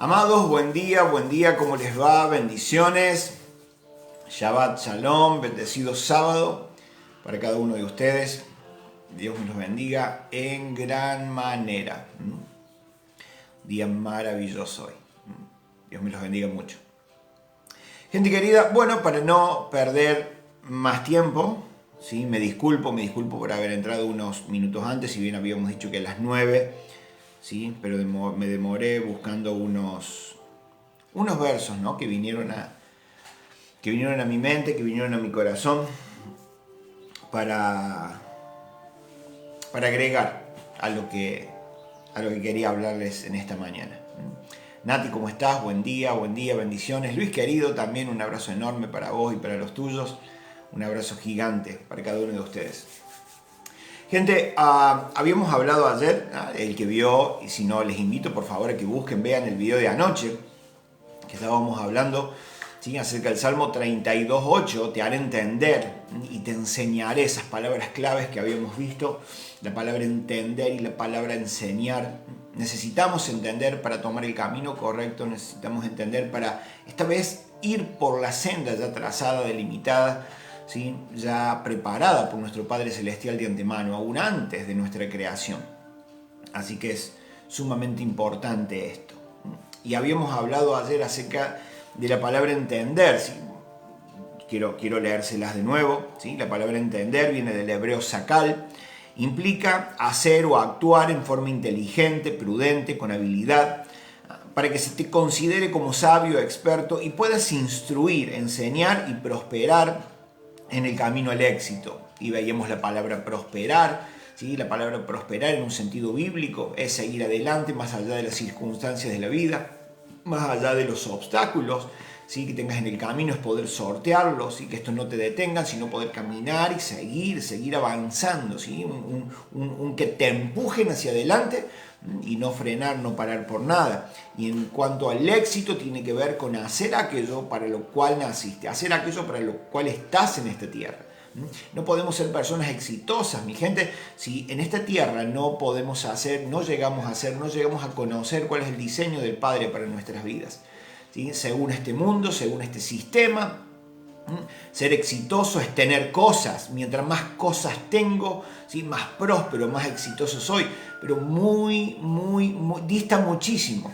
Amados, buen día, ¿cómo les va? Bendiciones. Shabbat Shalom, bendecido sábado para cada uno de ustedes. Dios me los bendiga en gran manera. Día maravilloso hoy. Dios me los bendiga mucho. Gente querida, bueno, para no perder más tiempo, ¿sí? Me disculpo por haber entrado unos minutos antes, si bien habíamos dicho que a las 9, ¿sí? Pero me demoré buscando unos versos, ¿no? que vinieron a mi mente, que vinieron a mi corazón para agregar a lo que quería hablarles en esta mañana. Nati, ¿cómo estás? Buen día, bendiciones. Luis querido, también un abrazo enorme para vos y para los tuyos. Un abrazo gigante para cada uno de ustedes. Gente, habíamos hablado ayer, el que vio, y si no les invito por favor a que busquen, vean el video de anoche, que estábamos hablando, ¿sí? acerca del Salmo 32.8, te haré entender y te enseñaré esas palabras claves que habíamos visto, la palabra entender y la palabra enseñar. Necesitamos entender para tomar el camino correcto, necesitamos entender para esta vez ir por la senda ya trazada, delimitada, ¿sí? ya preparada por nuestro Padre Celestial de antemano, aún antes de nuestra creación. Así que es sumamente importante esto. Y habíamos hablado ayer acerca de la palabra entender, ¿sí? Quiero leérselas de nuevo, ¿sí? La palabra entender viene del hebreo sakal, implica hacer o actuar en forma inteligente, prudente, con habilidad, para que se te considere como sabio, experto y puedas instruir, enseñar y prosperar en el camino al éxito. Y veíamos la palabra prosperar, ¿sí? La palabra prosperar en un sentido bíblico es seguir adelante más allá de las circunstancias de la vida, más allá de los obstáculos, ¿sí? que tengas en el camino, es poder sortearlos y que esto no te detenga, sino poder caminar y seguir avanzando, ¿sí? un que te empujen hacia adelante y no frenar, no parar por nada. Y en cuanto al éxito, tiene que ver con hacer aquello para lo cual naciste, hacer aquello para lo cual estás en esta tierra. No podemos ser personas exitosas, mi gente, si en esta tierra no podemos hacer, no llegamos a conocer cuál es el diseño del Padre para nuestras vidas. ¿Sí? Según este mundo, según este sistema, ser exitoso es tener cosas. Mientras más cosas tengo, ¿sí? más próspero, más exitoso soy. Pero muy dista muchísimo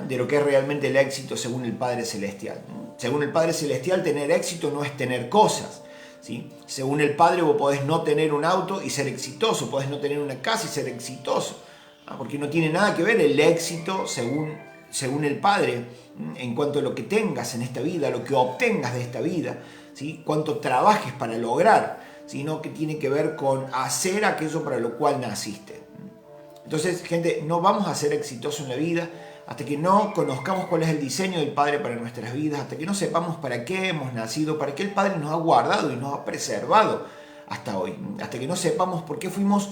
de lo que es realmente el éxito según el Padre Celestial. Según el Padre Celestial, tener éxito no es tener cosas. ¿Sí? Según el Padre, vos podés no tener un auto y ser exitoso, podés no tener una casa y ser exitoso, porque no tiene nada que ver el éxito según el Padre en cuanto a lo que tengas en esta vida, lo que obtengas de esta vida, ¿sí? cuánto trabajes para lograr, sino que tiene que ver con hacer aquello para lo cual naciste. Entonces, gente, no vamos a ser exitosos en la vida hasta que no conozcamos cuál es el diseño del Padre para nuestras vidas, hasta que no sepamos para qué hemos nacido, para qué el Padre nos ha guardado y nos ha preservado hasta hoy, hasta que no sepamos por qué fuimos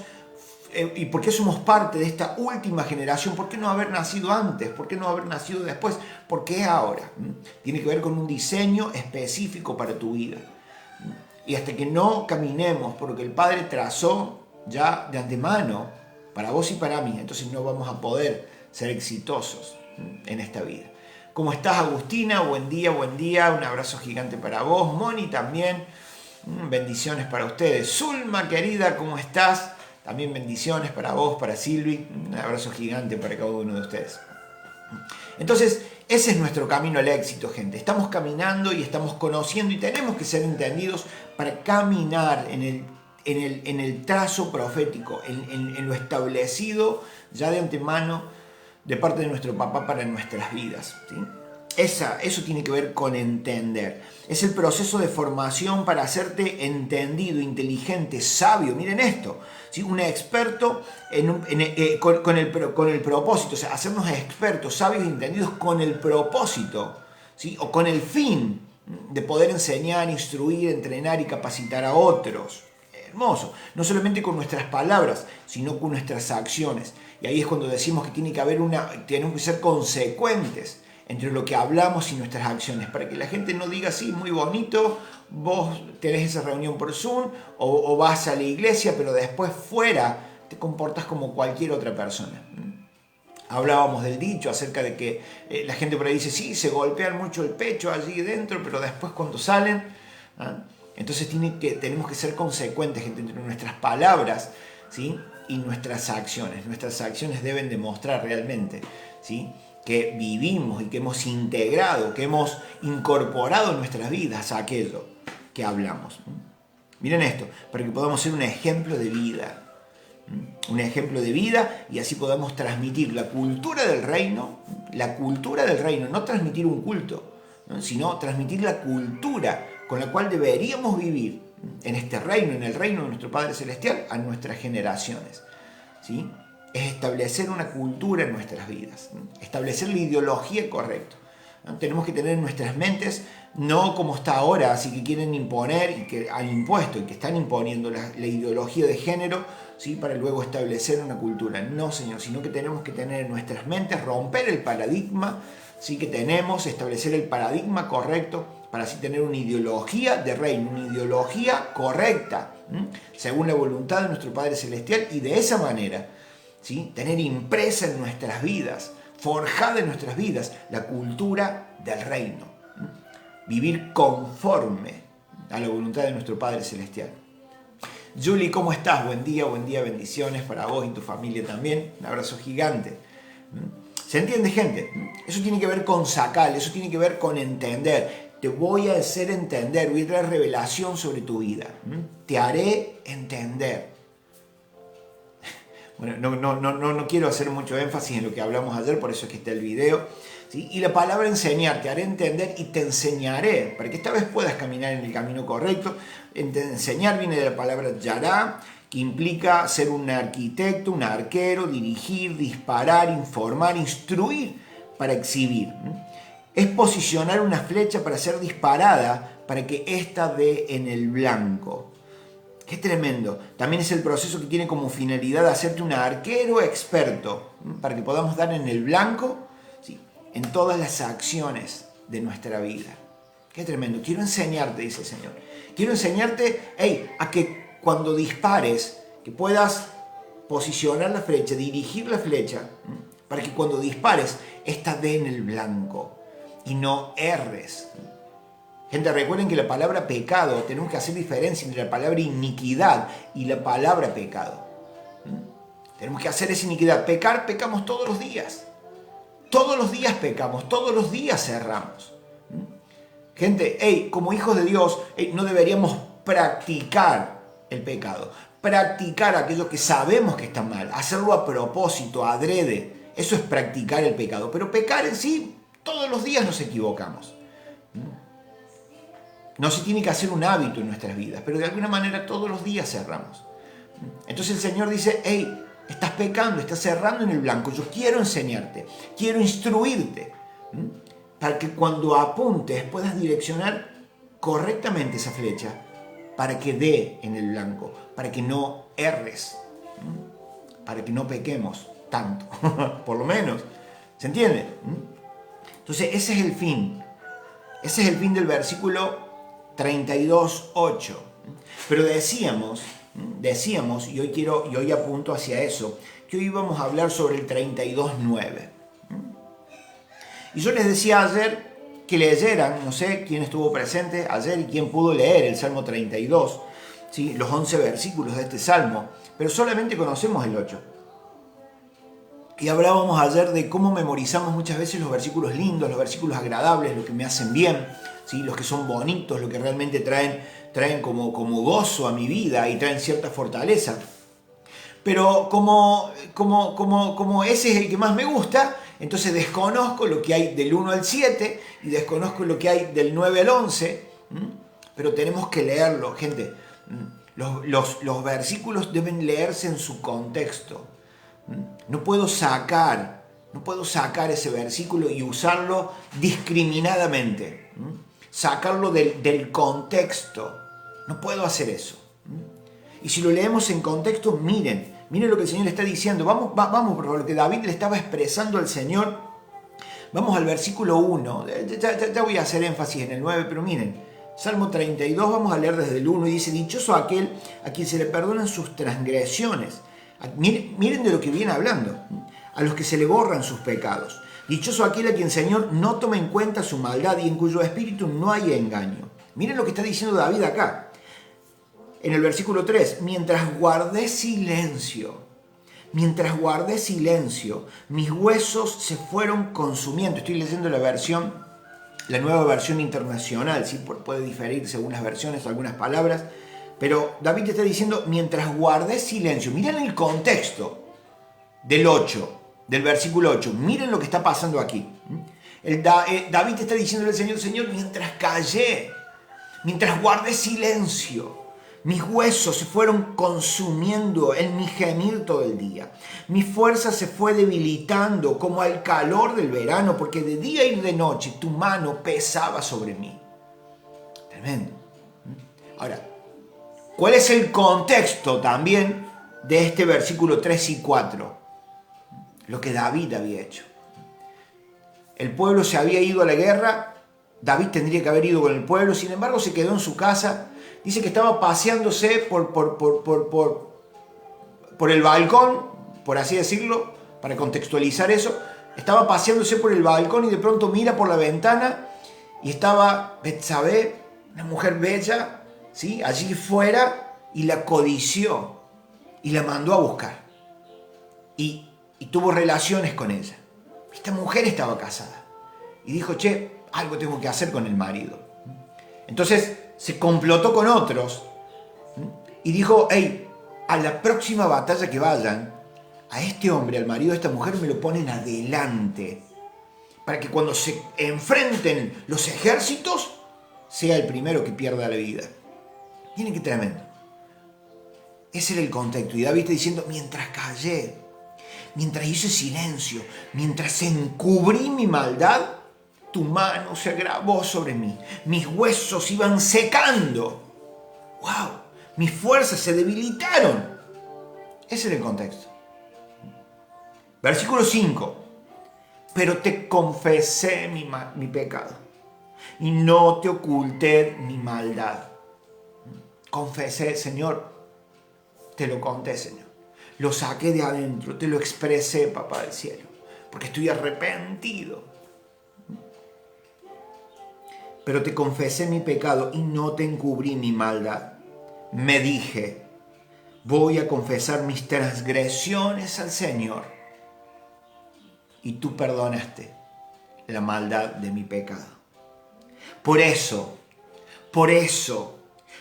y por qué somos parte de esta última generación, por qué no haber nacido antes, por qué no haber nacido después, por qué ahora. Tiene que ver con un diseño específico para tu vida. Y hasta que no caminemos por lo que el Padre trazó ya de antemano para vos y para mí, entonces no vamos a poder ser exitosos en esta vida. ¿Cómo estás, Agustina? Buen día, un abrazo gigante para vos. Moni también, bendiciones para ustedes. Zulma, querida, ¿cómo estás? También bendiciones para vos, para Silvi, un abrazo gigante para cada uno de ustedes. Entonces, ese es nuestro camino al éxito, gente. Estamos caminando y estamos conociendo y tenemos que ser entendidos para caminar en el trazo profético, en lo establecido ya de antemano de parte de nuestro papá para nuestras vidas, ¿sí? Eso tiene que ver con entender. Es el proceso de formación para hacerte entendido, inteligente, sabio. Miren esto, ¿sí? Un experto con el propósito, o sea, hacernos expertos, sabios y entendidos con el propósito, ¿sí? O con el fin de poder enseñar, instruir, entrenar y capacitar a otros. Hermoso, no solamente con nuestras palabras, sino con nuestras acciones. Y ahí es cuando decimos que tenemos que ser consecuentes entre lo que hablamos y nuestras acciones, para que la gente no diga, sí, muy bonito, vos tenés esa reunión por Zoom o vas a la iglesia, pero después fuera te comportas como cualquier otra persona. Hablábamos del dicho acerca de que la gente por ahí dice, sí, se golpean mucho el pecho allí dentro, pero después cuando salen, ¿ah? Entonces tenemos que ser consecuentes entre nuestras palabras, ¿sí? Y nuestras acciones. Nuestras acciones deben demostrar realmente, ¿sí?, que vivimos y que hemos integrado, que hemos incorporado en nuestras vidas aquello que hablamos. Miren esto, para que podamos ser un ejemplo de vida. Un ejemplo de vida y así podamos transmitir la cultura del reino, no transmitir un culto, ¿no?, sino transmitir la cultura con la cual deberíamos vivir en este reino, en el reino de nuestro Padre Celestial, a nuestras generaciones, ¿sí? Es establecer una cultura en nuestras vidas, ¿no?, establecer la ideología correcta, ¿no? Tenemos que tener en nuestras mentes, no como está ahora, así que quieren imponer y que han impuesto y que están imponiendo la ideología de género, ¿sí?, para luego establecer una cultura. No, Señor, sino que tenemos que tener en nuestras mentes, romper el paradigma, ¿sí?, que tenemos, establecer el paradigma correcto para así tener una ideología de reino, una ideología correcta, según la voluntad de nuestro Padre Celestial, y de esa manera, ¿sí?, tener impresa en nuestras vidas, forjada en nuestras vidas, la cultura del reino. Vivir conforme a la voluntad de nuestro Padre Celestial. Julie, ¿cómo estás? Buen día, bendiciones para vos y tu familia también. Un abrazo gigante. ¿Se entiende, gente? Eso tiene que ver con sacar, eso tiene que ver con entender. Te voy a hacer entender, voy a traer revelación sobre tu vida. Te haré entender. Bueno, no quiero hacer mucho énfasis en lo que hablamos ayer, por eso es que está el video, ¿sí? Y la palabra enseñar, te haré entender y te enseñaré, para que esta vez puedas caminar en el camino correcto. Enseñar viene de la palabra yará, que implica ser un arquitecto, un arquero, dirigir, disparar, informar, instruir para exhibir. Es posicionar una flecha para ser disparada para que ésta dé en el blanco. ¡Qué tremendo! También es el proceso que tiene como finalidad hacerte un arquero experto, para que podamos dar en el blanco, ¿sí?, en todas las acciones de nuestra vida. ¡Qué tremendo! Quiero enseñarte, dice el Señor. Quiero enseñarte, a que cuando dispares, que puedas posicionar la flecha, dirigir la flecha, para que cuando dispares, esta dé en el blanco y no erres. Gente, recuerden que la palabra pecado, tenemos que hacer diferencia entre la palabra iniquidad y la palabra pecado. Tenemos que hacer esa iniquidad. Pecamos todos los días. Todos los días pecamos, todos los días erramos. Gente, como hijos de Dios, no deberíamos practicar el pecado. Practicar aquello que sabemos que está mal. Hacerlo a propósito, adrede. Eso es practicar el pecado. Pero pecar en sí, todos los días nos equivocamos. No se tiene que hacer un hábito en nuestras vidas, pero de alguna manera todos los días cerramos. Entonces el Señor dice, estás pecando, estás cerrando en el blanco. Yo quiero enseñarte, quiero instruirte, para que cuando apuntes puedas direccionar correctamente esa flecha, para que dé en el blanco, para que no erres, para que no pequemos tanto, por lo menos. ¿Se entiende? Entonces ese es el fin. Ese es el fin del versículo 32:8. Pero decíamos, y hoy apunto hacia eso, que hoy íbamos a hablar sobre el 32:9. Y yo les decía ayer que leyeran, no sé quién estuvo presente ayer y quién pudo leer el Salmo 32, ¿sí?, los 11 versículos de este Salmo, pero solamente conocemos el 8. Y hablábamos ayer de cómo memorizamos muchas veces los versículos lindos, los versículos agradables, los que me hacen bien, ¿sí?, los que son bonitos, los que realmente traen como gozo a mi vida y traen cierta fortaleza. Pero como ese es el que más me gusta, entonces desconozco lo que hay del 1 al 7 y desconozco lo que hay del 9 al 11, pero tenemos que leerlo, gente. Los versículos deben leerse en su contexto. No puedo sacar ese versículo y usarlo discriminadamente, sacarlo del contexto. No puedo hacer eso. Y si lo leemos en contexto, miren lo que el Señor le está diciendo. Vamos por lo que David le estaba expresando al Señor. Vamos al versículo 1. Ya voy a hacer énfasis en el 9, pero miren. Salmo 32, vamos a leer desde el 1 y dice: dichoso aquel a quien se le perdonan sus transgresiones. Miren de lo que viene hablando. a los que se le borran sus pecados. Dichoso aquel a quien el Señor no toma en cuenta su maldad y en cuyo espíritu no hay engaño. Miren lo que está diciendo David acá. En el versículo 3, mientras guardé silencio, mis huesos se fueron consumiendo. Estoy leyendo la nueva versión internacional, ¿sí? Puede diferir según las versiones, algunas palabras, pero David te está diciendo, mientras guardé silencio. Miren el contexto del versículo 8, miren lo que está pasando aquí. David te está diciendo al Señor, Señor, mientras callé, mientras guardé silencio, mis huesos se fueron consumiendo en mi gemir todo el día. Mi fuerza se fue debilitando como al calor del verano, porque de día y de noche tu mano pesaba sobre mí. Tremendo. Ahora, ¿cuál es el contexto también de este versículo 3 y 4? Lo que David había hecho. El pueblo se había ido a la guerra, David tendría que haber ido con el pueblo, sin embargo se quedó en su casa. Dice que estaba paseándose por el balcón, por así decirlo, para contextualizar eso. Estaba paseándose por el balcón y de pronto mira por la ventana y estaba Betsabé, una mujer bella, ¿sí? Allí fuera, y la codició y la mandó a buscar. Y tuvo relaciones con ella. Esta mujer estaba casada y dijo, che, algo tengo que hacer con el marido. Entonces se complotó con otros y dijo, hey, a la próxima batalla que vayan, a este hombre, al marido de esta mujer, me lo ponen adelante, para que cuando se enfrenten los ejércitos, sea el primero que pierda la vida. Miren qué tremendo. Ese era el contexto. Y David está diciendo, mientras callé, mientras hice silencio, mientras encubrí mi maldad, tu mano se agravó sobre mí. Mis huesos iban secando. ¡Wow! Mis fuerzas se debilitaron. Ese era el contexto. Versículo 5. Pero te confesé mi pecado y no te oculté mi maldad. Confesé, Señor. Te lo conté, Señor. Lo saqué de adentro. Te lo expresé, Papá del cielo. Porque estoy arrepentido. Pero te confesé mi pecado y no te encubrí mi maldad. Me dije, voy a confesar mis transgresiones al Señor. Y tú perdonaste la maldad de mi pecado. Por eso,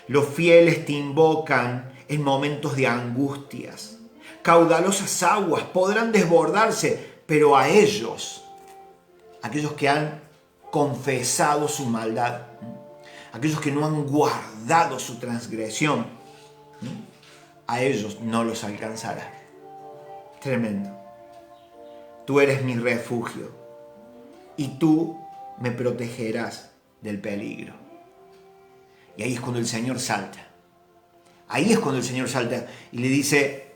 los fieles te invocan en momentos de angustias. Caudalosas aguas podrán desbordarse, pero a ellos, aquellos que han confesado su maldad, aquellos que no han guardado su transgresión, a ellos no los alcanzará. Tremendo. Tú eres mi refugio y tú me protegerás del peligro. Y ahí es cuando el Señor salta. Ahí es cuando el Señor salta y le dice,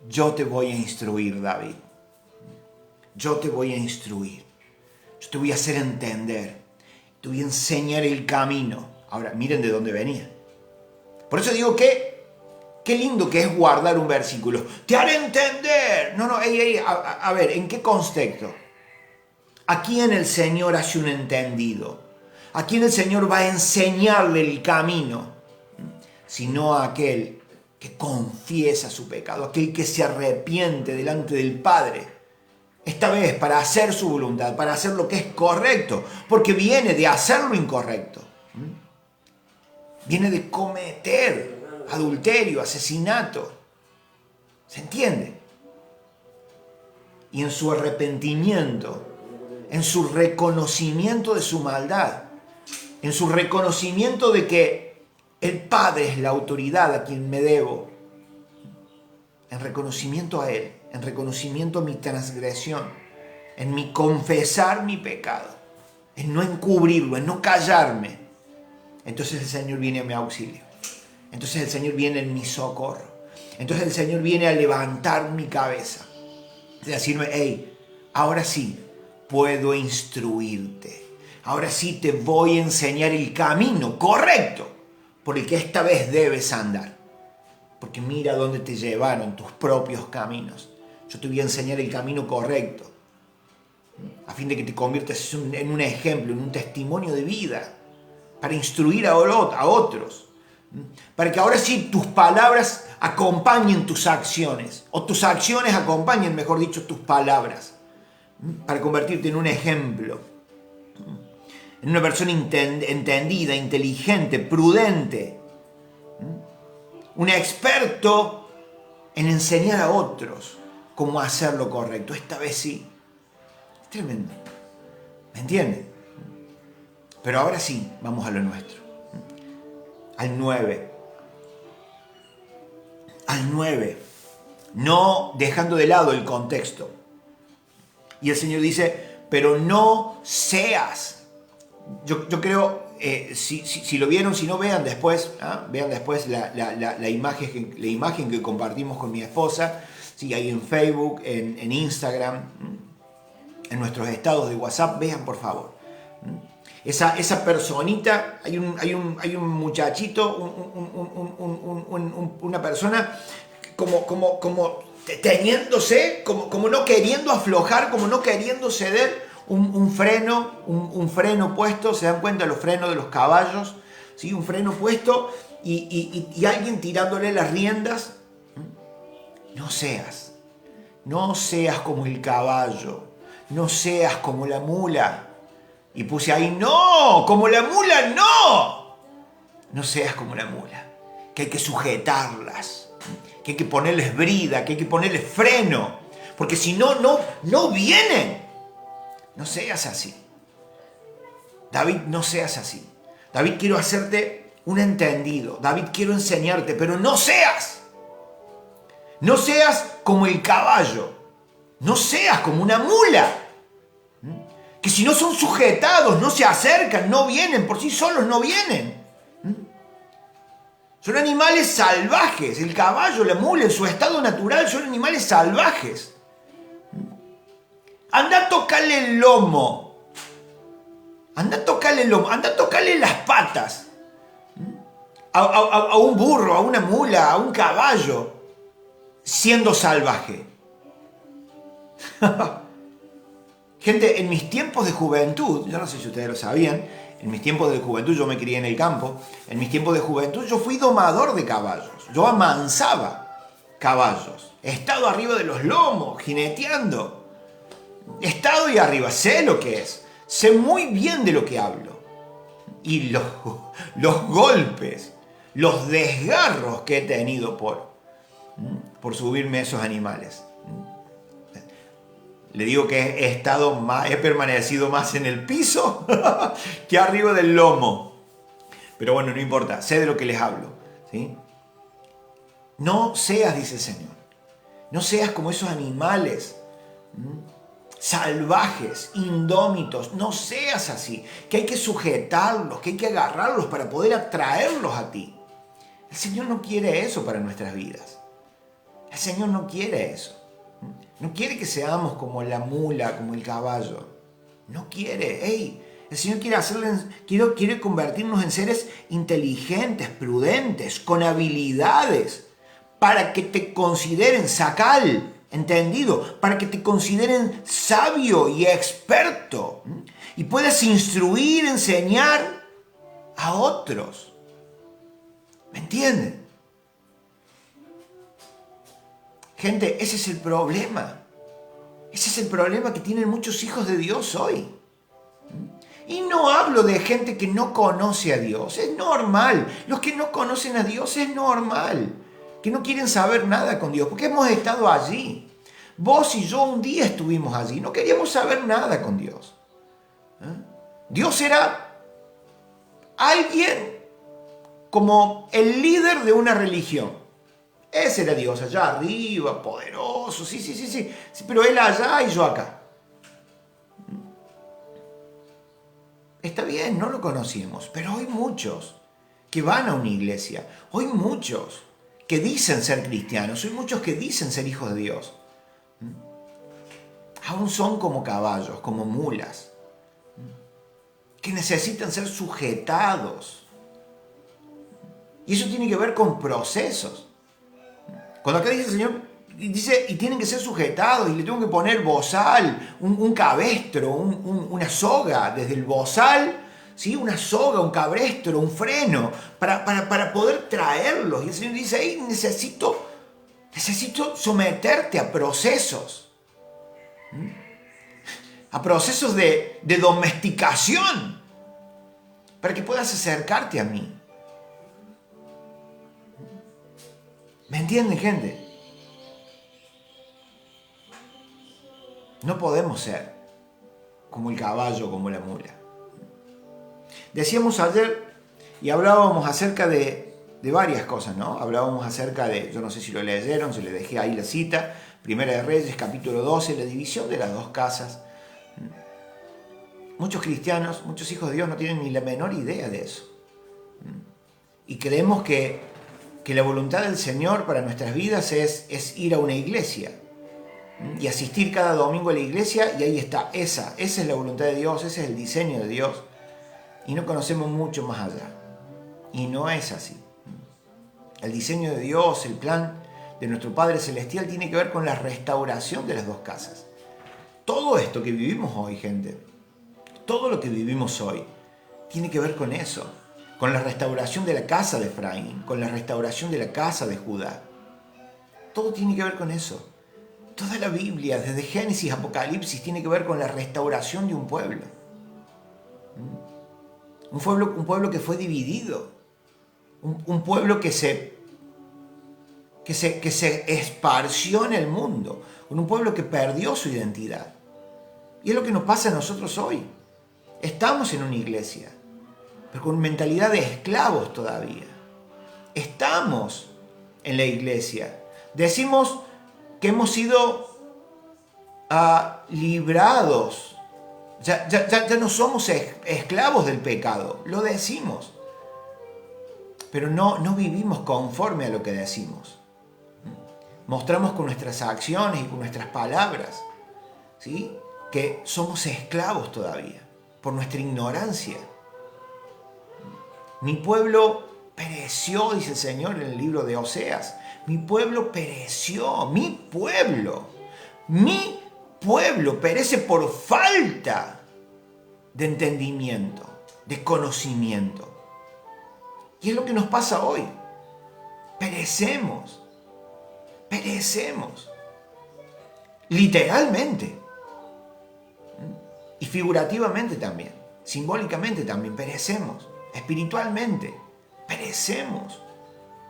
yo te voy a instruir, David. Yo te voy a instruir. Yo te voy a hacer entender. Te voy a enseñar el camino. Ahora, miren de dónde venía. Por eso digo que qué lindo que es guardar un versículo. Te haré entender. No, a ver, ¿en qué contexto? ¿A quién el Señor hace un entendido? ¿A quién el Señor va a enseñarle el camino? Sino a aquel que confiesa su pecado, aquel que se arrepiente delante del Padre. Esta vez para hacer su voluntad, para hacer lo que es correcto, porque viene de hacer lo incorrecto. Viene de cometer adulterio, asesinato. ¿Se entiende? Y en su arrepentimiento, en su reconocimiento de su maldad, en su reconocimiento de que el Padre es la autoridad a quien me debo, en reconocimiento a Él, en reconocimiento a mi transgresión, en mi confesar mi pecado, en no encubrirlo, en no callarme, entonces el Señor viene a mi auxilio. Entonces el Señor viene en mi socorro. Entonces el Señor viene a levantar mi cabeza. A decirme, hey, ahora sí puedo instruirte. Ahora sí te voy a enseñar el camino correcto por el que esta vez debes andar. Porque mira dónde te llevaron tus propios caminos. Yo te voy a enseñar el camino correcto, a fin de que te conviertas en un ejemplo, en un testimonio de vida, para instruir a otros, para que ahora sí tus palabras acompañen tus acciones, o tus acciones acompañen, mejor dicho, tus palabras, para convertirte en un ejemplo, en una persona entendida, inteligente, prudente, un experto en enseñar a otros cómo hacer lo correcto. Esta vez sí. Es tremendo. ¿Me entienden? Pero ahora sí, vamos a lo nuestro. Al 9. Al 9. No dejando de lado el contexto. Y el Señor dice, pero no seas. Yo creo, si lo vieron, si no, vean después, vean después la imagen que compartimos con mi esposa, ¿sí? Ahí en Facebook, en Instagram, en nuestros estados de WhatsApp, vean por favor. Esa personita, hay un muchachito, una persona como teniéndose, como no queriendo aflojar, como no queriendo ceder, un freno puesto, se dan cuenta los frenos de los caballos, ¿sí? Un freno puesto y alguien tirándole las riendas. No seas como el caballo, no seas como la mula. Y puse ahí, no, como la mula, no seas como la mula, que hay que sujetarlas, que hay que ponerles brida, que hay que ponerles freno, porque si no vienen. No seas así. David, no seas así. David, quiero hacerte un entendido. David, quiero enseñarte, pero no seas. No seas como el caballo. No seas como una mula. Que si no son sujetados, no se acercan, no vienen, por sí solos no vienen. Son animales salvajes. El caballo, la mula, en su estado natural, son animales salvajes. Anda a tocarle el lomo. Anda a tocarle las patas. A un burro, a una mula, a un caballo, siendo salvaje. Gente, en mis tiempos de juventud, yo no sé si ustedes lo sabían, en mis tiempos de juventud yo me crié en el campo, en mis tiempos de juventud yo fui domador de caballos, yo amansaba caballos, he estado arriba de los lomos, jineteando. He estado ahí arriba, sé lo que es, sé muy bien de lo que hablo. Y los golpes, los desgarros que he tenido por subirme a esos animales. Le digo que he permanecido más en el piso que arriba del lomo. Pero bueno, no importa, sé de lo que les hablo, ¿sí? No seas, dice el Señor, no seas como esos animales salvajes, indómitos, no seas así, que hay que sujetarlos, que hay que agarrarlos para poder atraerlos a ti. El Señor no quiere eso para nuestras vidas. El Señor no quiere eso. No quiere que seamos como la mula, como el caballo. No quiere. El Señor quiere convertirnos en seres inteligentes, prudentes, con habilidades, para que te consideren sacal, entendido, para que te consideren sabio y experto y puedas instruir, enseñar a otros. ¿Me entienden? Gente, ese es el problema. Ese es el problema que tienen muchos hijos de Dios hoy. Y no hablo de gente que no conoce a Dios, es normal. Los que no conocen a Dios es normal. Que no quieren saber nada con Dios, porque hemos estado allí. Vos y yo un día estuvimos allí, no queríamos saber nada con Dios. Dios era alguien como el líder de una religión. Ese era Dios, allá arriba, poderoso, sí, pero él allá y yo acá. Está bien, no lo conocíamos, pero hay muchos que van a una iglesia, hay muchos que dicen ser cristianos, hay muchos que dicen ser hijos de Dios. Aún son como caballos, como mulas, que necesitan ser sujetados. Y eso tiene que ver con procesos. Cuando acá dice el Señor, Y dice, y tienen que ser sujetados, y le tengo que poner bozal, un cabestro, una soga, desde el bozal, ¿sí? Una soga, un cabestro, un freno, para poder traerlos. Y el Señor dice, ahí necesito someterte a procesos, a procesos de domesticación, para que puedas acercarte a mí. ¿Me entienden, gente? No podemos ser como el caballo, como la mula. Decíamos ayer y hablábamos acerca de varias cosas, ¿no? Hablábamos acerca de, yo no sé si lo leyeron, se les dejé ahí la cita, Primera de Reyes, capítulo 12, la división de las dos casas. Muchos cristianos, muchos hijos de Dios no tienen ni la menor idea de eso. Y creemos que la voluntad del Señor para nuestras vidas es ir a una iglesia y asistir cada domingo a la iglesia, y ahí está, esa es la voluntad de Dios, ese es el diseño de Dios, y no conocemos mucho más allá. Y no es así. El diseño de Dios, el plan de nuestro Padre Celestial tiene que ver con la restauración de las dos casas. Todo esto que vivimos hoy, gente, todo lo que vivimos hoy, tiene que ver con eso, con la restauración de la casa de Efraín, con la restauración de la casa de Judá. Todo tiene que ver con eso. Toda la Biblia, desde Génesis a Apocalipsis, tiene que ver con la restauración de un pueblo. Un pueblo que fue dividido. Un pueblo que se esparció en el mundo. Un pueblo que perdió su identidad. Y es lo que nos pasa a nosotros hoy. Estamos en una iglesia, pero con mentalidad de esclavos todavía. Estamos en la iglesia. Decimos que hemos sido librados. Ya no somos esclavos del pecado, lo decimos. Pero no vivimos conforme a lo que decimos. Mostramos con nuestras acciones y con nuestras palabras, ¿sí?, que somos esclavos todavía, por nuestra ignorancia. Mi pueblo pereció, dice el Señor en el libro de Oseas. Mi pueblo pereció, mi pueblo perece por falta de entendimiento, de conocimiento. Y es lo que nos pasa hoy. Perecemos. Literalmente. Y figurativamente también. Simbólicamente también perecemos. Espiritualmente perecemos.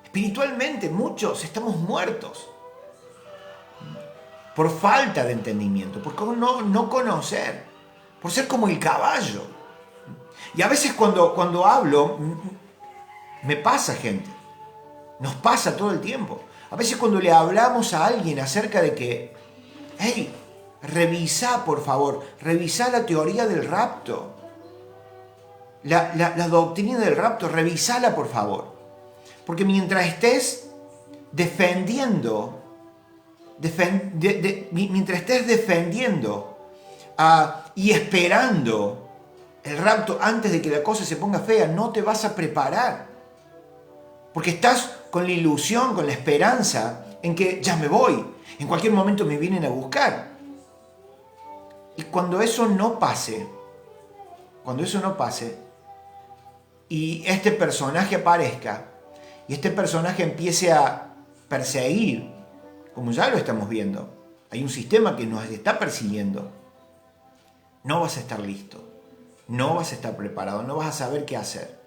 Espiritualmente muchos estamos muertos. Por falta de entendimiento, por no conocer, por ser como el caballo. Y a veces cuando hablo, me pasa, gente, nos pasa todo el tiempo. A veces cuando le hablamos a alguien acerca de que, hey, revisa por favor, revisa la teoría del rapto, la doctrina del rapto, revisala por favor. Porque mientras estés defendiendo y esperando el rapto antes de que la cosa se ponga fea, no te vas a preparar. Porque estás con la ilusión, con la esperanza en que ya me voy, en cualquier momento me vienen a buscar. Y cuando eso no pase, y este personaje aparezca, y este personaje empiece a perseguir, como ya lo estamos viendo, hay un sistema que nos está persiguiendo, no vas a estar listo, no vas a estar preparado, no vas a saber qué hacer.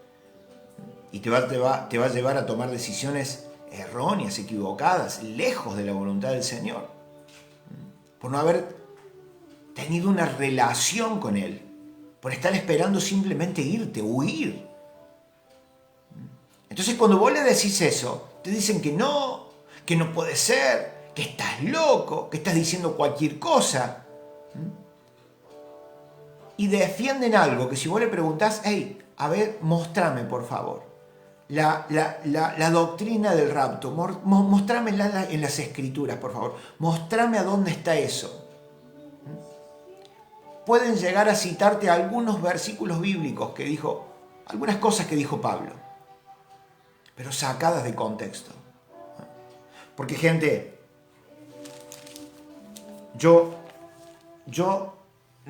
Y te va a llevar a tomar decisiones erróneas, equivocadas, lejos de la voluntad del Señor, por no haber tenido una relación con Él, por estar esperando simplemente irte, huir. Entonces cuando vos le decís eso, te dicen que no puede ser, que estás loco, que estás diciendo cualquier cosa. Y defienden algo que si vos le preguntás, hey, a ver, mostrame por favor la doctrina del rapto, mostrámela en las escrituras, por favor, mostrame a dónde está eso. Pueden llegar a citarte algunos versículos bíblicos que dijo, algunas cosas que dijo Pablo, pero sacadas de contexto. Porque, gente, yo,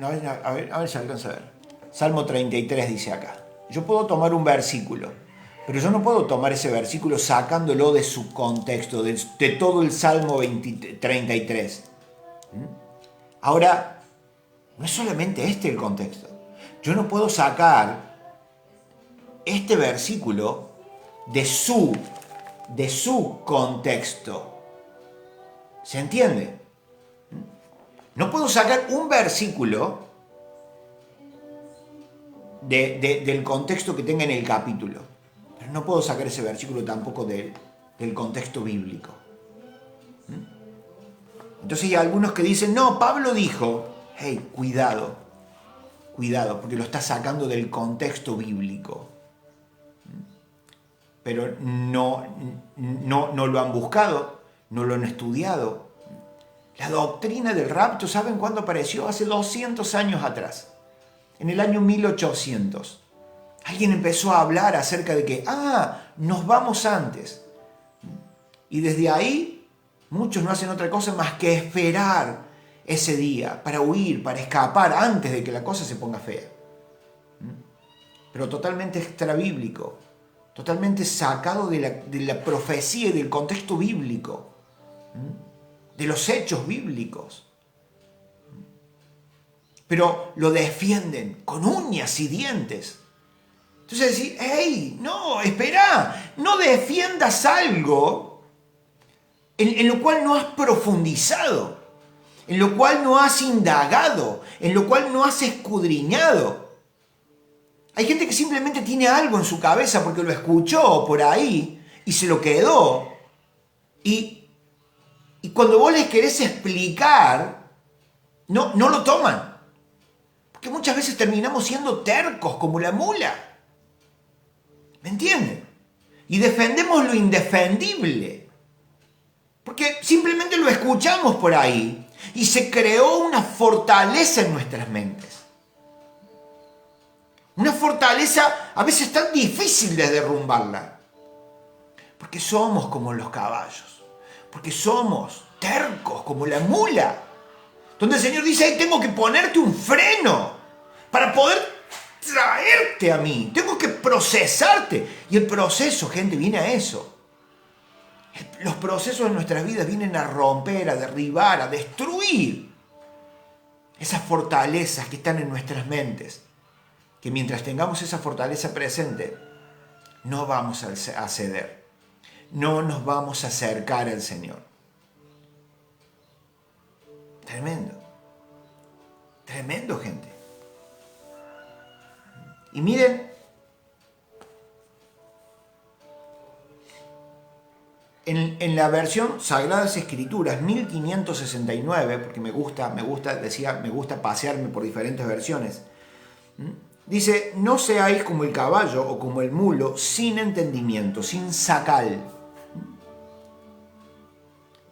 a ver si alcanza a ver. Salmo 33 dice acá. Yo puedo tomar un versículo, pero yo no puedo tomar ese versículo sacándolo de su contexto, de todo el Salmo 33. Ahora, no es solamente este el contexto. Yo no puedo sacar este versículo de su contexto. ¿Se entiende? No puedo sacar un versículo del contexto que tenga en el capítulo. Pero no puedo sacar ese versículo tampoco del contexto bíblico. Entonces hay algunos que dicen, no, Pablo dijo, hey, cuidado, porque lo está sacando del contexto bíblico. Pero no lo han buscado, no lo han estudiado. La doctrina del rapto, ¿saben cuándo apareció? Hace 200 años atrás, en el año 1800. Alguien empezó a hablar acerca de que, nos vamos antes. Y desde ahí, muchos no hacen otra cosa más que esperar ese día, para huir, para escapar, antes de que la cosa se ponga fea. Pero totalmente extrabíblico, totalmente sacado de la profecía y del contexto bíblico, de los hechos bíblicos. Pero lo defienden con uñas y dientes. Entonces decir, hey, no, espera, no defiendas algo en lo cual no has profundizado, en lo cual no has indagado, en lo cual no has escudriñado. Hay gente que simplemente tiene algo en su cabeza porque lo escuchó por ahí y se lo quedó. Y cuando vos les querés explicar, no lo toman. Porque muchas veces terminamos siendo tercos como la mula. ¿Me entienden? Y defendemos lo indefendible. Porque simplemente lo escuchamos por ahí y se creó una fortaleza en nuestras mentes. Una fortaleza a veces tan difícil de derrumbarla. Porque somos como los caballos. Porque somos tercos como la mula. Donde el Señor dice, hey, tengo que ponerte un freno para poder traerte a mí. Tengo que procesarte. Y el proceso, gente, viene a eso. Los procesos de nuestras vidas vienen a romper, a derribar, a destruir esas fortalezas que están en nuestras mentes. Que mientras tengamos esa fortaleza presente, no vamos a ceder. No nos vamos a acercar al Señor. Tremendo. Tremendo, gente. Y miren, en la versión Sagradas Escrituras 1569, porque me gusta pasearme por diferentes versiones, dice, no seáis como el caballo o como el mulo, sin entendimiento, sin sacal.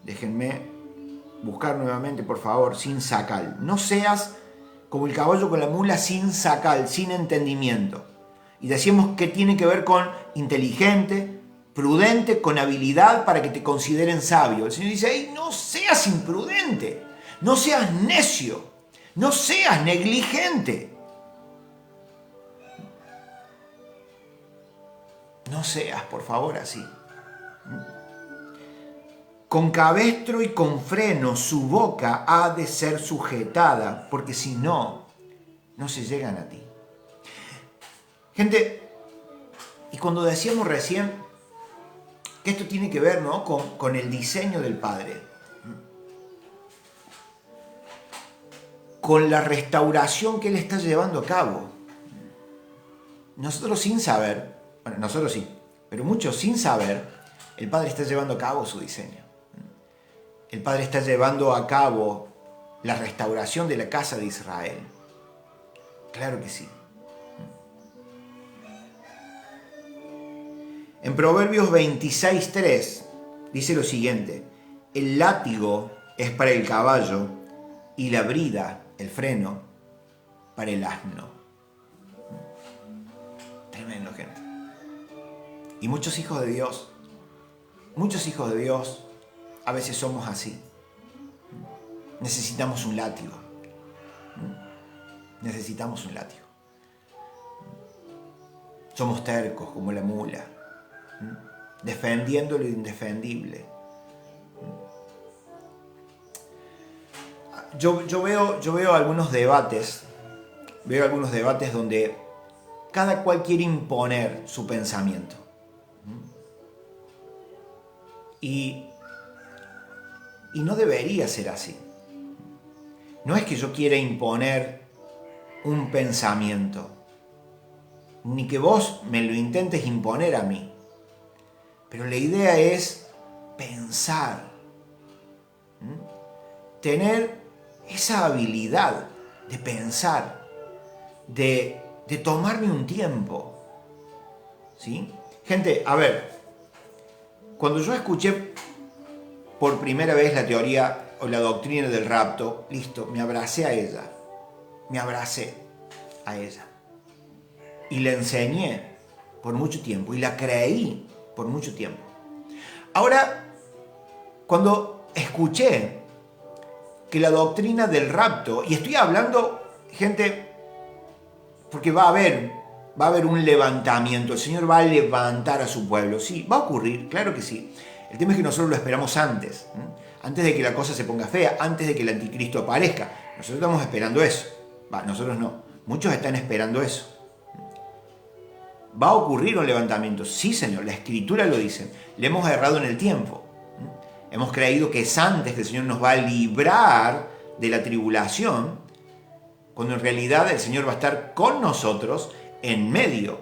Déjenme buscar nuevamente, por favor, sin sacal. No seas como el caballo con la mula, sin sacal, sin entendimiento. Y decíamos que tiene que ver con inteligente, prudente, con habilidad para que te consideren sabio. El Señor dice, hey, no seas imprudente, no seas necio, no seas negligente. No seas, por favor, así. Con cabestro y con freno su boca ha de ser sujetada, porque si no, no se llegan a ti. Gente, y cuando decíamos recién que esto tiene que ver, ¿no?, con el diseño del Padre, con la restauración que Él está llevando a cabo. Nosotros sin saber, bueno, nosotros sí, pero muchos sin saber, el Padre está llevando a cabo su diseño. El Padre está llevando a cabo la restauración de la casa de Israel. Claro que sí. En Proverbios 26:3 dice lo siguiente: el látigo es para el caballo y la brida, el freno, para el asno. Tremendo, gente. Y muchos hijos de Dios, a veces somos así. necesitamos un látigo. Necesitamos un látigo. Somos tercos como la mula, defendiendo lo indefendible. Yo veo algunos debates, donde cada cual quiere imponer su pensamiento. Y no debería ser así. No es que yo quiera imponer un pensamiento, ni que vos me lo intentes imponer a mí. Pero la idea es pensar, tener esa habilidad de pensar, de tomarme un tiempo. ¿Sí? Gente, a ver, cuando yo escuché por primera vez la teoría o la doctrina del rapto, listo, me abracé a ella. Y la enseñé por mucho tiempo y la creí por mucho tiempo. Ahora, cuando escuché que la doctrina del rapto, y estoy hablando, gente, porque va a haber un levantamiento, el Señor va a levantar a su pueblo, sí, va a ocurrir, claro que sí. El tema es que nosotros lo esperamos antes de que la cosa se ponga fea, antes de que el anticristo aparezca. Nosotros estamos esperando eso. Nosotros no, muchos están esperando eso. ¿Va a ocurrir un levantamiento? Sí, Señor, la Escritura lo dice. Le hemos errado en el tiempo. Hemos creído que es antes que el Señor nos va a librar de la tribulación, cuando en realidad el Señor va a estar con nosotros en medio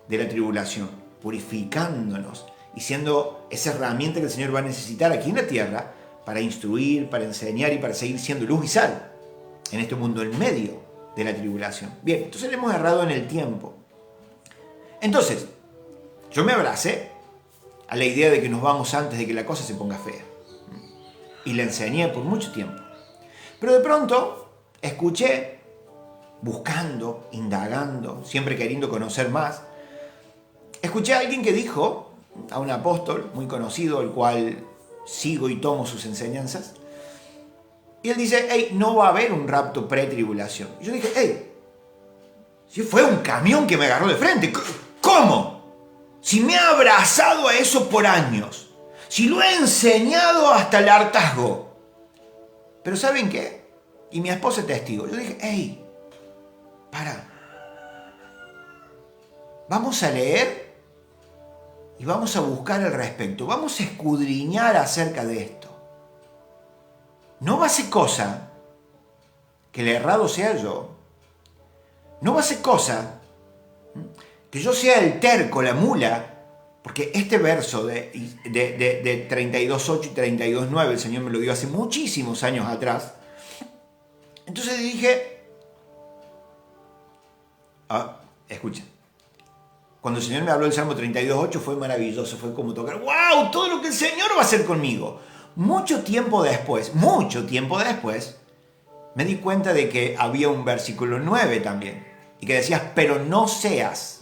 de la tribulación, purificándonos y siendo esa herramienta que el Señor va a necesitar aquí en la tierra para instruir, para enseñar y para seguir siendo luz y sal en este mundo en medio de la tribulación. Bien, entonces le hemos errado en el tiempo. Entonces, yo me abracé a la idea de que nos vamos antes de que la cosa se ponga fea. Y la enseñé por mucho tiempo. Pero de pronto escuché, buscando, indagando, siempre queriendo conocer más, escuché a alguien que dijo, a un apóstol muy conocido, el cual sigo y tomo sus enseñanzas, y él dice, hey, no va a haber un rapto pre-tribulación. Y yo dije, hey, si fue un camión que me agarró de frente, ¿cómo? Si me ha abrazado a eso por años, si lo he enseñado hasta el hartazgo. Pero ¿saben qué? Y mi esposa es testigo. Yo dije, hey, para. Vamos a leer y vamos a buscar al respecto. Vamos a escudriñar acerca de esto. No va a ser cosa que el errado sea yo. No va a ser cosa que yo sea el terco, la mula, porque este verso de 32.8 y 32.9 el Señor me lo dio hace muchísimos años atrás. Entonces dije, escuchen, cuando el Señor me habló del Salmo 32.8 fue maravilloso, fue como tocar, ¡wow! Todo lo que el Señor va a hacer conmigo. Mucho tiempo después, me di cuenta de que había un versículo 9 también, y que decía, pero no seas.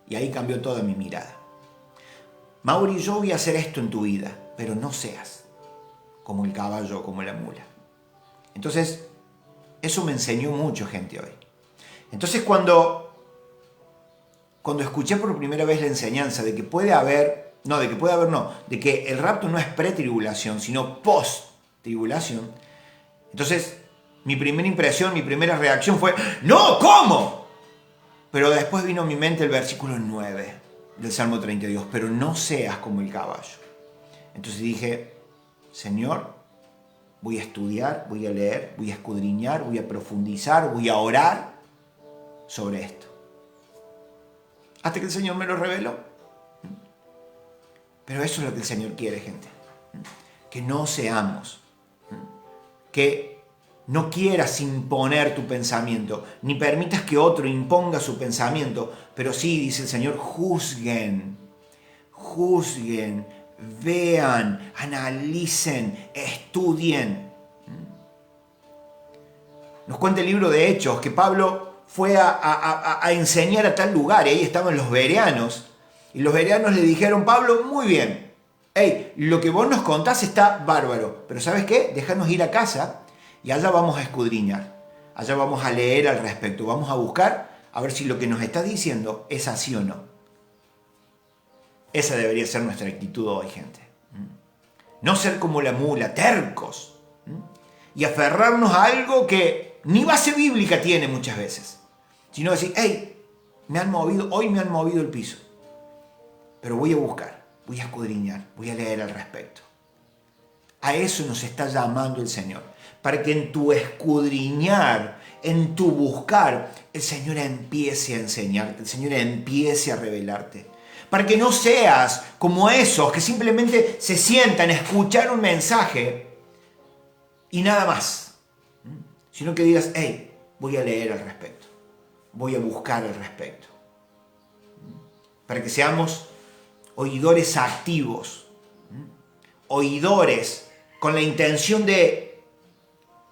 Y ahí cambió toda mi mirada. Mauri, yo voy a hacer esto en tu vida, pero no seas como el caballo, como la mula. Entonces, eso me enseñó mucho, gente, hoy. Entonces, cuando escuché por primera vez la enseñanza de que de que el rapto no es pre-tribulación, sino post-tribulación, entonces mi primera impresión, mi primera reacción fue, ¡no! ¿Cómo? Pero después vino a mi mente el versículo 9 del Salmo 32, pero no seas como el caballo. Entonces dije, Señor, voy a estudiar, voy a leer, voy a escudriñar, voy a profundizar, voy a orar sobre esto. Hasta que el Señor me lo reveló. Pero eso es lo que el Señor quiere, gente. Que no seamos. Que no quieras imponer tu pensamiento, ni permitas que otro imponga su pensamiento, pero sí, dice el Señor, juzguen, vean, analicen, estudien. Nos cuenta el libro de Hechos que Pablo fue a enseñar a tal lugar, y ahí estaban los bereanos, y los bereanos le dijeron, Pablo, muy bien, hey, lo que vos nos contás está bárbaro, pero ¿sabes qué? Déjanos ir a casa y allá vamos a escudriñar, allá vamos a leer al respecto, vamos a buscar a ver si lo que nos estás diciendo es así o no. Esa debería ser nuestra actitud hoy, gente. No ser como la mula, tercos, y aferrarnos a algo que ni base bíblica tiene muchas veces, sino decir, hey, hoy me han movido el piso, pero voy a buscar, voy a escudriñar, voy a leer al respecto. A eso nos está llamando el Señor, para que en tu escudriñar, en tu buscar, el Señor empiece a enseñarte, el Señor empiece a revelarte. Para que no seas como esos que simplemente se sientan a escuchar un mensaje y nada más. Sino que digas, hey, voy a leer al respecto, voy a buscar al respecto. Para que seamos oidores activos, oidores con la intención de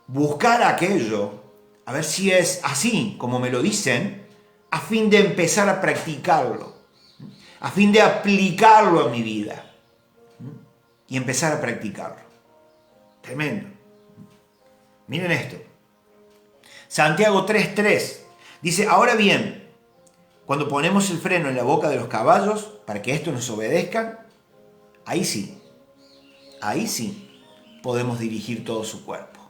buscar aquello, a ver si es así como me lo dicen, a fin de empezar a practicarlo, a fin de aplicarlo a mi vida y empezar a practicarlo. Tremendo. Miren esto. Santiago 3:3 dice, ahora bien, cuando ponemos el freno en la boca de los caballos para que estos nos obedezcan, ahí sí podemos dirigir todo su cuerpo.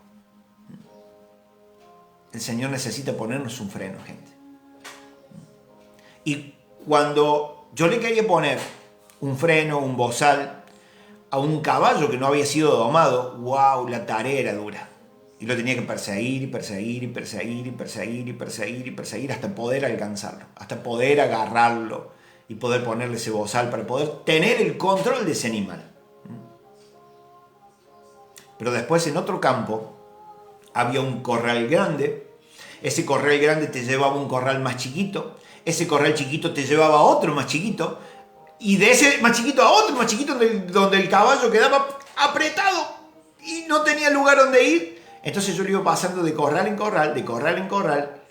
El Señor necesita ponernos un freno, gente. Y cuando yo le quería poner un freno, un bozal a un caballo que no había sido domado, wow, la tarea era dura. Y lo tenía que perseguir hasta poder alcanzarlo, hasta poder agarrarlo y poder ponerle ese bozal para poder tener el control de ese animal. Pero después en otro campo había un corral grande. Ese corral grande te llevaba a un corral más chiquito. Ese corral chiquito te llevaba a otro más chiquito. Y de ese más chiquito a otro más chiquito donde el caballo quedaba apretado y no tenía lugar donde ir. Entonces yo lo iba pasando de corral en corral,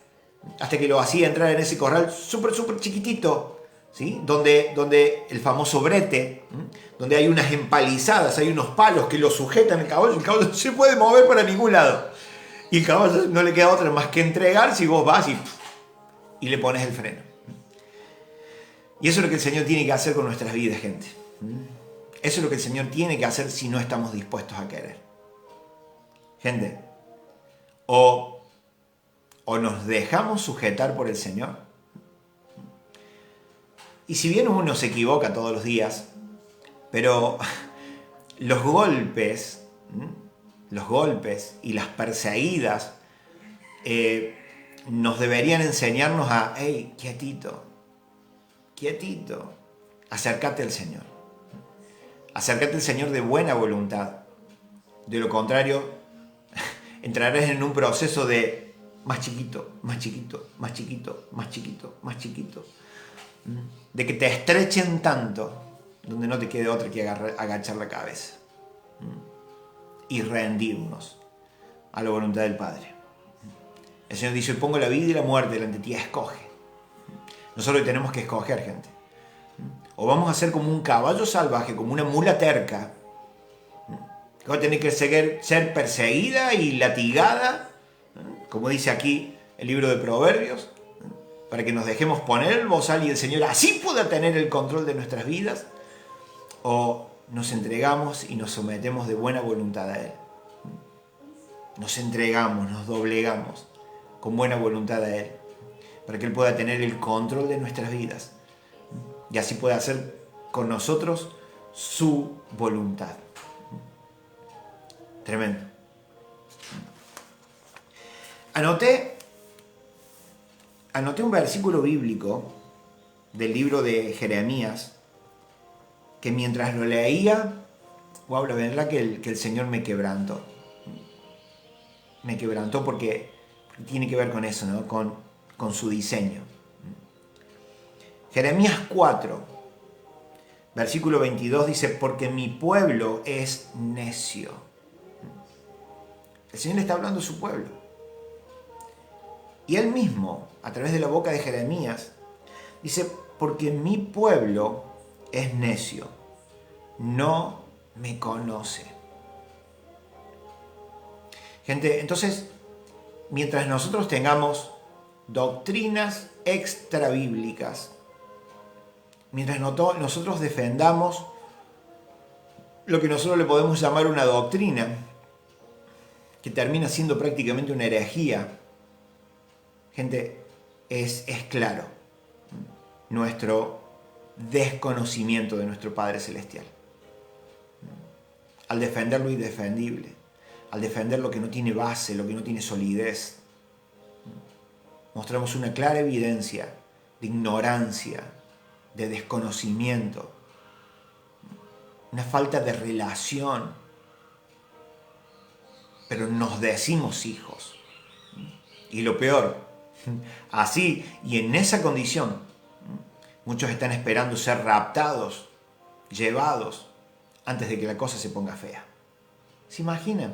hasta que lo hacía entrar en ese corral súper chiquitito, ¿sí? Donde el famoso brete, donde hay unas empalizadas, hay unos palos que lo sujetan el caballo no se puede mover para ningún lado. Y el caballo no le queda otra más que entregar si vos vas y le pones el freno. Y eso es lo que el Señor tiene que hacer con nuestras vidas, gente. Eso es lo que el Señor tiene que hacer si no estamos dispuestos a querer. Gente, o nos dejamos sujetar por el Señor. Y si bien uno se equivoca todos los días, pero los golpes y las perseguidas nos deberían enseñarnos a, hey, quietito, acércate al Señor. Acércate al Señor de buena voluntad. De lo contrario, entrarás en un proceso de más chiquito. De que te estrechen tanto, donde no te quede otra que agachar la cabeza. Y rendirnos a la voluntad del Padre. El Señor dice, pongo la vida y la muerte delante de ti, escoge. Nosotros tenemos que escoger, gente. O vamos a ser como un caballo salvaje, como una mula terca, que va a tener que ser perseguida y latigada, como dice aquí el libro de Proverbios, para que nos dejemos poner el bozal y el Señor así pueda tener el control de nuestras vidas, o nos entregamos y nos sometemos de buena voluntad a Él. Nos entregamos, nos doblegamos con buena voluntad a Él, para que Él pueda tener el control de nuestras vidas y así pueda hacer con nosotros su voluntad. Tremendo. Anoté un versículo bíblico del libro de Jeremías que mientras lo leía, wow, la verdad que el Señor me quebrantó. Me quebrantó porque tiene que ver con eso, ¿no? Con su diseño. Jeremías 4, versículo 22 dice, porque mi pueblo es necio. El Señor le está hablando a su pueblo. Y Él mismo, a través de la boca de Jeremías, dice, porque mi pueblo es necio. no me conoce. Gente, entonces, mientras nosotros tengamos doctrinas extrabíblicas, mientras nosotros defendamos lo que nosotros le podemos llamar una doctrina, que termina siendo prácticamente una herejía, gente, es claro nuestro desconocimiento de nuestro Padre Celestial. Al defender lo indefendible, al defender lo que no tiene base, lo que no tiene solidez, mostramos una clara evidencia de ignorancia, de desconocimiento, una falta de relación, pero nos decimos hijos. Y lo peor, así y en esa condición, muchos están esperando ser raptados, llevados, antes de que la cosa se ponga fea. ¿Se imaginan?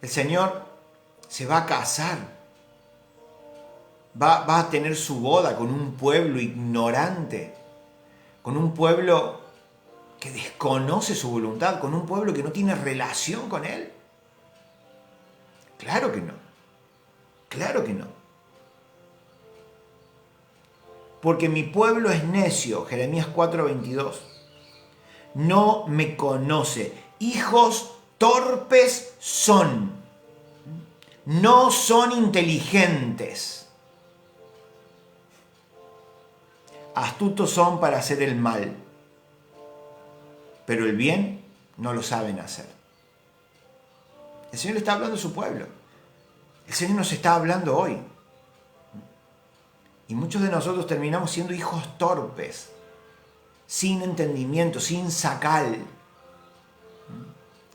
El Señor se va a casar, va a tener su boda con un pueblo ignorante, con un pueblo que desconoce su voluntad, con un pueblo que no tiene relación con Él. Claro que no, claro que no. Porque mi pueblo es necio, Jeremías 4:22, no me conoce, hijos torpes son, no son inteligentes, astutos son para hacer el mal, pero el bien no lo saben hacer. El Señor le está hablando a su pueblo. El Señor nos está hablando hoy. Y muchos de nosotros terminamos siendo hijos torpes, sin entendimiento, sin sacal,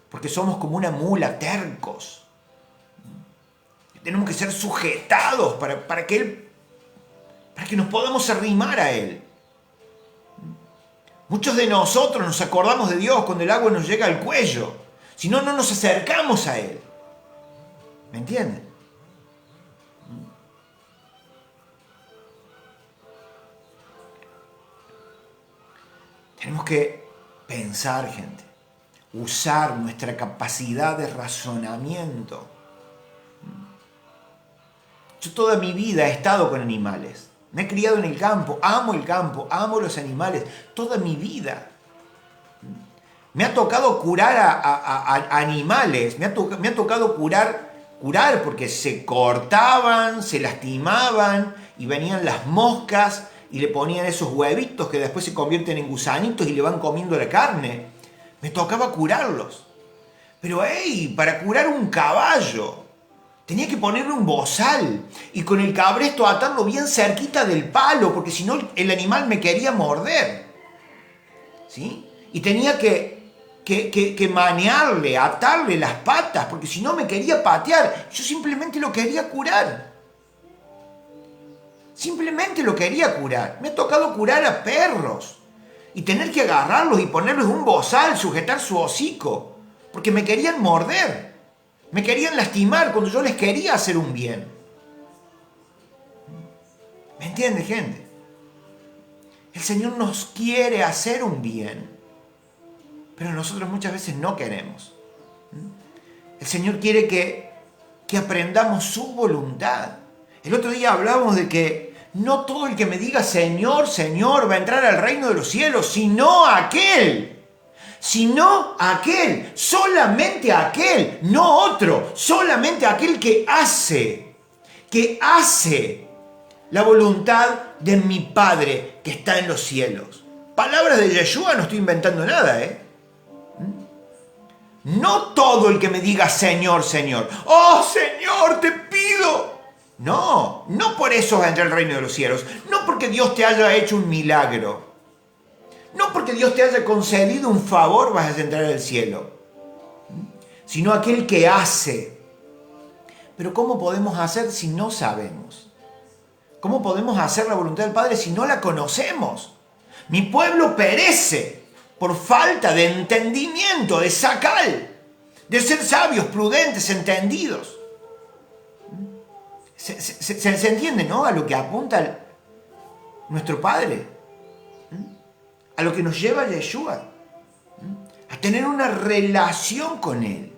porque somos como una mula, tercos. Tenemos que ser sujetados para que nos podamos arrimar a Él. Muchos de nosotros nos acordamos de Dios cuando el agua nos llega al cuello. Si no, no nos acercamos a Él. ¿Me entienden? Tenemos que pensar, gente. Usar nuestra capacidad de razonamiento. Yo toda mi vida he estado con animales. Me he criado en el campo, amo los animales, toda mi vida. Me ha tocado curar a animales, me ha tocado curar porque se cortaban, se lastimaban y venían las moscas y le ponían esos huevitos que después se convierten en gusanitos y le van comiendo la carne. Me tocaba curarlos. Pero para curar un caballo tenía que ponerle un bozal y con el cabresto atarlo bien cerquita del palo, porque si no el animal me quería morder. ¿Sí? Y tenía que manearle, atarle las patas, porque si no me quería patear. Yo simplemente lo quería curar. Simplemente lo quería curar. Me ha tocado curar a perros y tener que agarrarlos y ponerles un bozal, sujetar su hocico, porque me querían morder. Me querían lastimar cuando yo les quería hacer un bien. ¿Me entiende, gente? El Señor nos quiere hacer un bien, pero nosotros muchas veces no queremos. El Señor quiere que aprendamos su voluntad. El otro día hablábamos de que no todo el que me diga Señor, Señor va a entrar al reino de los cielos, sino aquel, solamente aquel, no otro, solamente aquel que hace la voluntad de mi Padre que está en los cielos. Palabras de Yeshua, no estoy inventando nada, No todo el que me diga Señor, Señor. ¡Oh, Señor, te pido! No por eso vas a entrar al reino de los cielos. No porque Dios te haya hecho un milagro. No porque Dios te haya concedido un favor vas a entrar al cielo. Sino aquel que hace. Pero ¿cómo podemos hacer si no sabemos? ¿Cómo podemos hacer la voluntad del Padre si no la conocemos? Mi pueblo perece por falta de entendimiento, de sacal, de ser sabios, prudentes, entendidos. Se entiende, ¿no? A lo que apunta nuestro Padre. a lo que nos lleva Yeshua, a tener una relación con Él,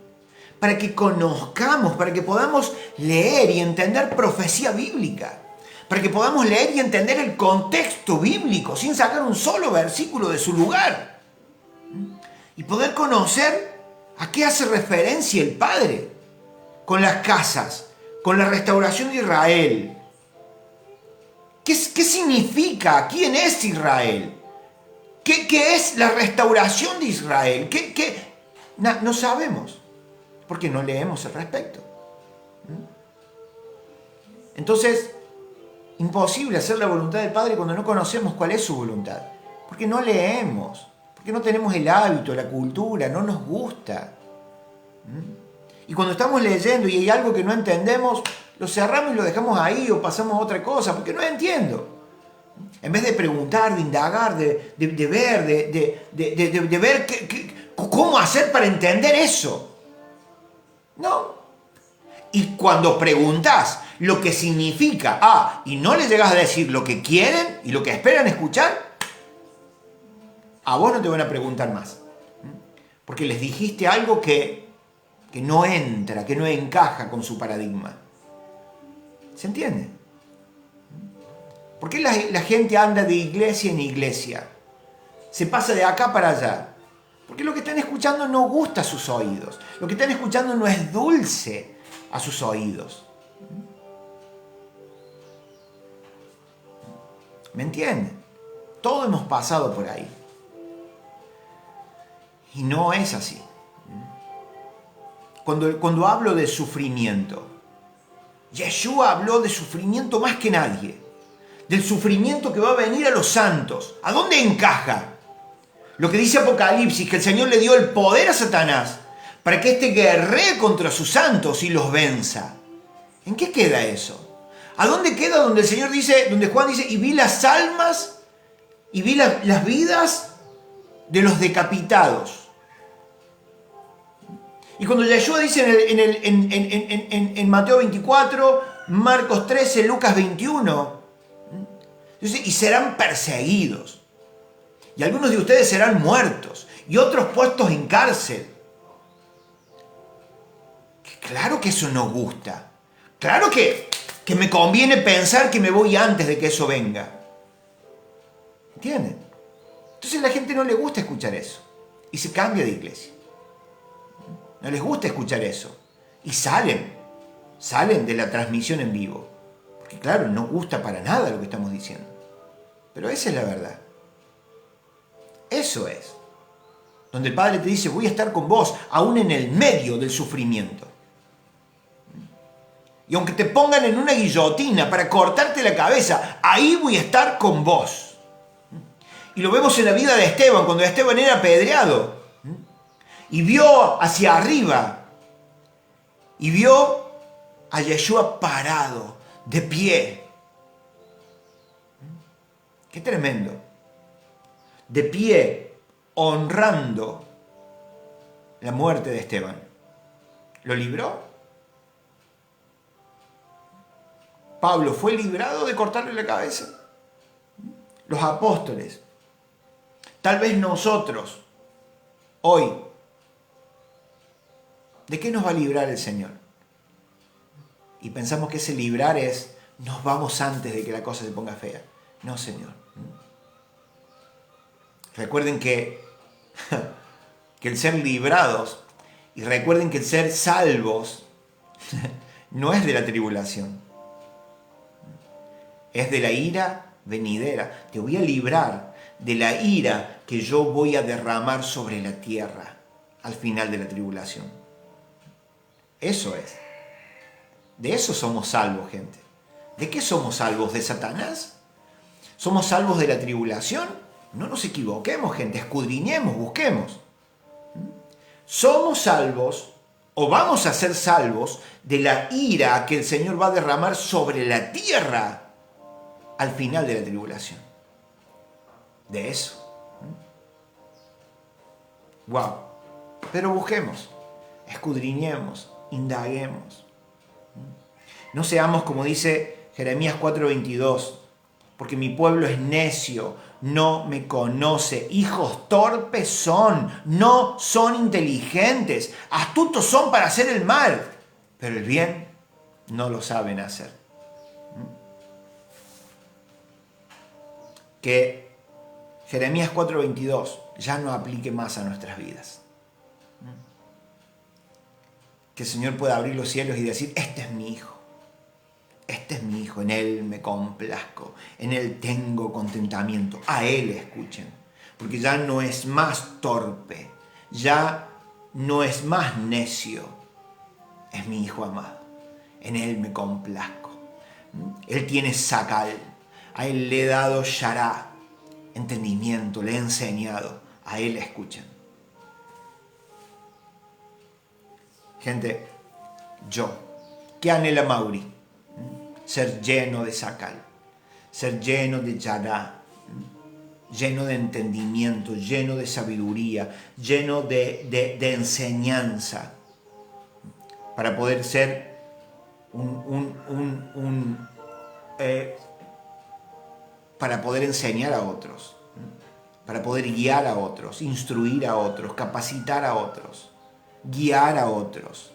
para que conozcamos, para que podamos leer y entender profecía bíblica, para que podamos leer y entender el contexto bíblico sin sacar un solo versículo de su lugar, y poder conocer a qué hace referencia el Padre con las casas, con la restauración de Israel. ¿Qué significa? ¿Quién es Israel? ¿Qué es la restauración de Israel? No sabemos, porque no leemos al respecto. Entonces, imposible hacer la voluntad del Padre cuando no conocemos cuál es su voluntad, porque no leemos, porque no tenemos el hábito, la cultura, no nos gusta. Y cuando estamos leyendo y hay algo que no entendemos, lo cerramos y lo dejamos ahí o pasamos a otra cosa, porque no entiendo. En vez de preguntar, de indagar, de ver, de ver cómo hacer para entender eso. No. Y cuando preguntas lo que significa y no le llegas a decir lo que quieren y lo que esperan escuchar, a vos no te van a preguntar más. Porque les dijiste algo que no entra, que no encaja con su paradigma. ¿Se entiende? ¿Por qué la gente anda de iglesia en iglesia? Se pasa de acá para allá. Porque lo que están escuchando no gusta a sus oídos. Lo que están escuchando no es dulce a sus oídos. ¿Me entienden? Todos hemos pasado por ahí. Y no es así. Cuando hablo de sufrimiento, Yeshua habló de sufrimiento más que nadie. Del sufrimiento que va a venir a los santos. ¿A dónde encaja? Lo que dice Apocalipsis, que el Señor le dio el poder a Satanás para que éste guerree contra sus santos y los venza. ¿En qué queda eso? ¿A dónde queda donde el Señor dice, donde Juan dice, y vi las almas y vi las vidas de los decapitados? Y cuando Yeshua dice en Mateo 24, Marcos 13, Lucas 21, dice, y serán perseguidos. Y algunos de ustedes serán muertos y otros puestos en cárcel. Claro que eso no gusta. Claro que me conviene pensar que me voy antes de que eso venga. ¿Entienden? Entonces a la gente no le gusta escuchar eso. Y se cambia de iglesia. No les gusta escuchar eso. Y salen de la transmisión en vivo. Porque claro, no gusta para nada lo que estamos diciendo. Pero esa es la verdad. Eso es. Donde el Padre te dice, voy a estar con vos, aún en el medio del sufrimiento. Y aunque te pongan en una guillotina para cortarte la cabeza, ahí voy a estar con vos. Y lo vemos en la vida de Esteban, cuando Esteban era apedreado. Y vio hacia arriba. Y vio a Yeshua parado, de pie. Qué tremendo. De pie, honrando la muerte de Esteban. ¿Lo libró? Pablo fue librado de cortarle la cabeza. Los apóstoles. Tal vez nosotros, hoy, ¿de qué nos va a librar el Señor? Y pensamos que ese librar es, nos vamos antes de que la cosa se ponga fea. No, Señor. Recuerden que el ser librados, y recuerden que el ser salvos, no es de la tribulación. Es de la ira venidera. Te voy a librar de la ira que yo voy a derramar sobre la tierra al final de la tribulación. Eso es. De eso somos salvos, gente. ¿De qué somos salvos? ¿De Satanás? ¿Somos salvos de la tribulación? No nos equivoquemos, gente. Escudriñemos, busquemos. Somos salvos, o vamos a ser salvos, de la ira que el Señor va a derramar sobre la tierra al final de la tribulación. De eso. Wow. Pero busquemos, escudriñemos, indaguemos. No seamos como dice Jeremías 4:22, porque mi pueblo es necio, no me conoce. Hijos torpes son, no son inteligentes, astutos son para hacer el mal, pero el bien no lo saben hacer. Que Jeremías 4:22 ya no aplique más a nuestras vidas. Que el Señor pueda abrir los cielos y decir, este es mi hijo. Este es mi hijo, en Él me complazco, en Él tengo contentamiento. A Él escuchen, porque ya no es más torpe, ya no es más necio. Es mi hijo amado, en Él me complazco. Él tiene sacal, a Él le he dado shará, entendimiento, le he enseñado. A Él escuchen. Gente, ¿qué anhela Mauri? Ser lleno de sacal, ser lleno de yará, lleno de entendimiento, lleno de sabiduría, lleno de enseñanza, para poder ser para poder enseñar a otros, para poder guiar a otros, instruir a otros, capacitar a otros, guiar a otros.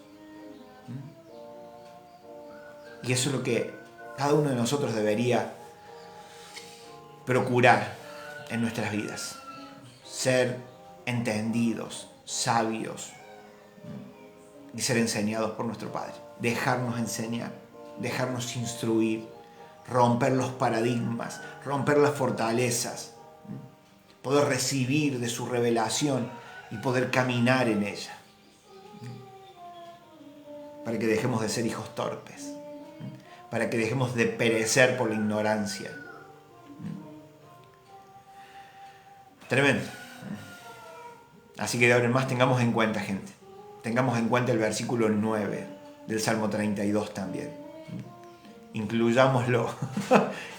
Y eso es lo que cada uno de nosotros debería procurar en nuestras vidas. Ser entendidos, sabios y ser enseñados por nuestro Padre. Dejarnos enseñar, dejarnos instruir, romper los paradigmas, romper las fortalezas, poder recibir de su revelación y poder caminar en ella. Para que dejemos de ser hijos torpes, para que dejemos de perecer por la ignorancia. Tremendo. Así que de ahora en más tengamos en cuenta, gente. Tengamos en cuenta el versículo 9 del Salmo 32 también. Incluyámoslo.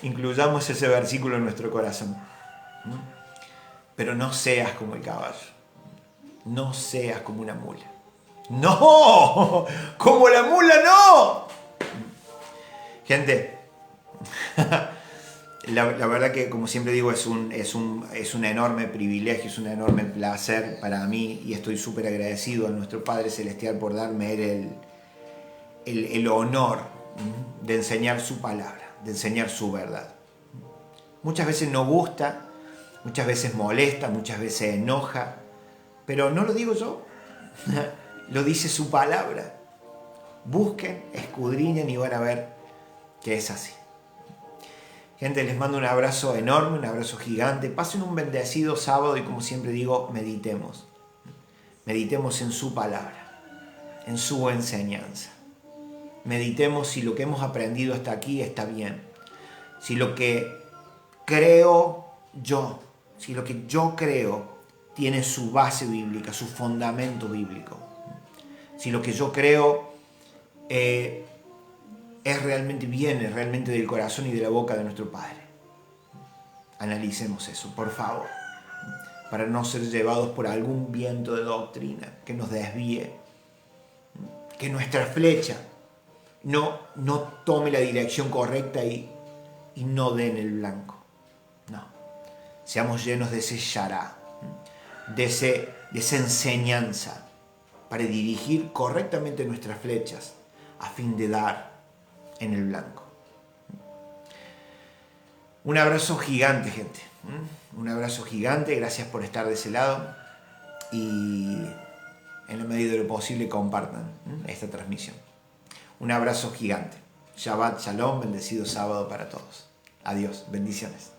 Incluyamos ese versículo en nuestro corazón. Pero no seas como el caballo. No seas como una mula. ¡No! ¡Como la mula no! Gente, la verdad que, como siempre digo, es un enorme privilegio, es un enorme placer para mí, y estoy súper agradecido a nuestro Padre Celestial por darme el honor de enseñar su palabra, de enseñar su verdad. Muchas veces no gusta, muchas veces molesta, muchas veces enoja, pero no lo digo yo, lo dice su palabra. Busquen, escudriñen y van a ver que es así. Gente, les mando un abrazo enorme, un abrazo gigante. Pasen un bendecido sábado y, como siempre digo, meditemos. Meditemos en su palabra, en su enseñanza. Meditemos si lo que hemos aprendido hasta aquí está bien. Si lo que creo yo, si lo que yo creo tiene su base bíblica, su fundamento bíblico. Si lo que yo creo viene realmente del corazón y de la boca de nuestro Padre. Analicemos eso, por favor, para no ser llevados por algún viento de doctrina que nos desvíe, que nuestra flecha no tome la dirección correcta y no dé en el blanco. No, seamos llenos de ese shará, de esa enseñanza, para dirigir correctamente nuestras flechas a fin de dar en el blanco. Un abrazo gigante, gente. Un abrazo gigante. Gracias por estar de ese lado. Y en la medida de lo posible compartan esta transmisión. Un abrazo gigante. Shabbat Shalom. Bendecido sábado para todos. Adiós. Bendiciones.